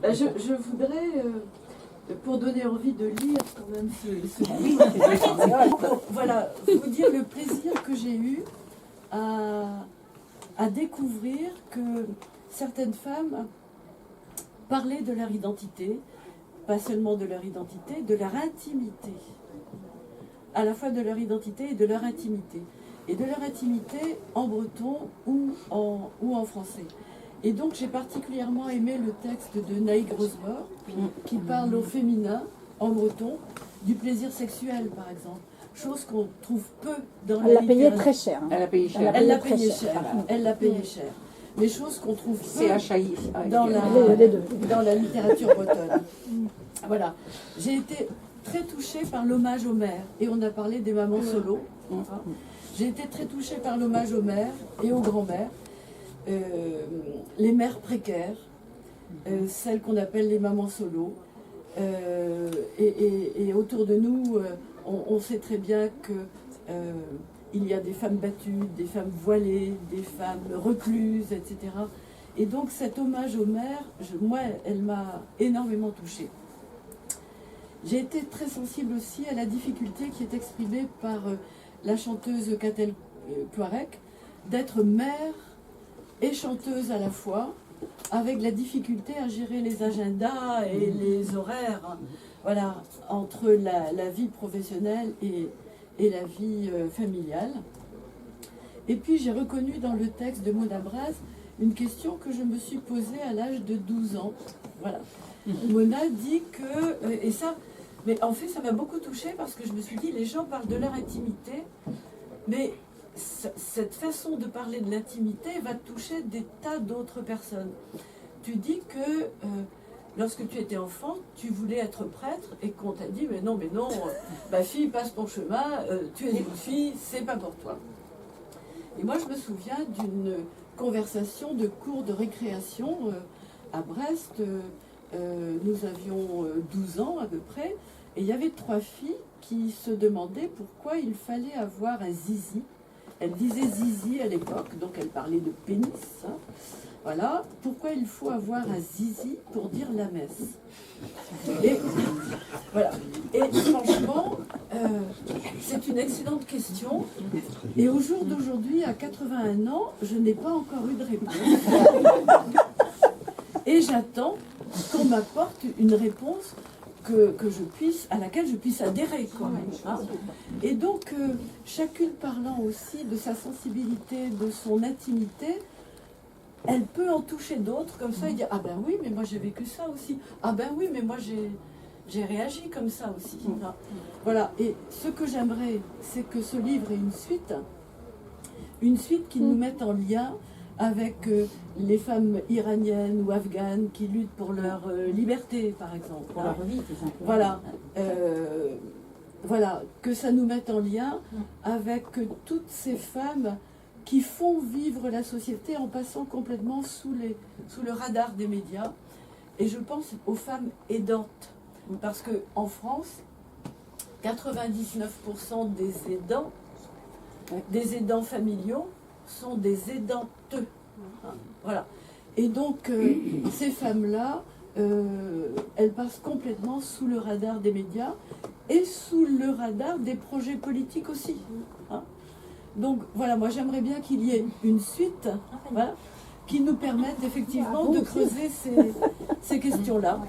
Je voudrais, pour donner envie de lire quand même ce livre, voilà, vous dire le plaisir que j'ai eu à découvrir que certaines femmes parlaient de leur identité, pas seulement de leur identité, de leur intimité. À la fois de leur identité et de leur intimité. Et de leur intimité en breton ou en français. Et donc j'ai particulièrement aimé le texte de Naïg Rosebord qui parle au féminin, en breton, du plaisir sexuel par exemple. Chose qu'on trouve peu dans la littérature. Elle l'a payé très cher. Elle a payé cher. Elle l'a payé cher. Elle l'a payé cher. Mais chose qu'on trouve peu dans la littérature bretonne. Voilà. J'ai été très touchée par l'hommage aux mères. Et on a parlé des mamans solo. J'ai été très touchée par l'hommage aux mères et aux grands-mères. Les mères précaires, celles qu'on appelle les mamans solo. Et autour de nous, on sait très bien qu'il y a des femmes battues, des femmes voilées, des femmes recluses, etc. Et donc cet hommage aux mères, moi, elle m'a énormément touchée. J'ai été très sensible aussi à la difficulté qui est exprimée par la chanteuse Catel Cloarec d'être mère et chanteuse à la fois, avec la difficulté à gérer les agendas et les horaires, voilà, entre la vie professionnelle et la vie familiale. Et puis j'ai reconnu dans le texte de Mona Braz une question que je me suis posée à l'âge de 12 ans. Voilà. Mona dit que, et ça, mais en fait ça m'a beaucoup touchée parce que je me suis dit, les gens parlent de leur intimité, mais cette façon de parler de l'intimité va toucher des tas d'autres personnes. Tu dis que lorsque tu étais enfant, tu voulais être prêtre et qu'on t'a dit mais non, ma fille, passe ton chemin, tu es une fille, c'est pas pour toi. Et moi je me souviens d'une conversation de cours de récréation à Brest. Nous avions 12 ans à peu près, et il y avait 3 filles qui se demandaient pourquoi il fallait avoir un zizi. Elle disait zizi à l'époque, donc elle parlait de pénis. Hein. Voilà, pourquoi il faut avoir un zizi pour dire la messe. Et voilà. Et franchement, c'est une excellente question. Et au jour d'aujourd'hui, à 81 ans, je n'ai pas encore eu de réponse. Et j'attends qu'on m'apporte une réponse à laquelle je puisse adhérer. Quoi, hein. Et donc, chacune parlant aussi de sa sensibilité, de son intimité, elle peut en toucher d'autres comme ça et dire « Ah ben oui, mais moi j'ai vécu ça aussi. Ah ben oui, mais moi j'ai réagi comme ça aussi. » Voilà, et ce que j'aimerais, c'est que ce livre ait une suite qui nous mette en lien avec les femmes iraniennes ou afghanes qui luttent pour leur liberté, par exemple. Pour leur vie, tout simplement. Voilà. Voilà, que ça nous mette en lien avec toutes ces femmes qui font vivre la société en passant complètement sous le radar des médias. Et je pense aux femmes aidantes. Parce qu'en France, 99% des aidants familiaux sont des aidantes. Voilà. Et donc, ces femmes-là, elles passent complètement sous le radar des médias et sous le radar des projets politiques aussi. Hein. Donc, voilà, moi j'aimerais bien qu'il y ait une suite, voilà, qui nous permette effectivement de creuser ces questions-là.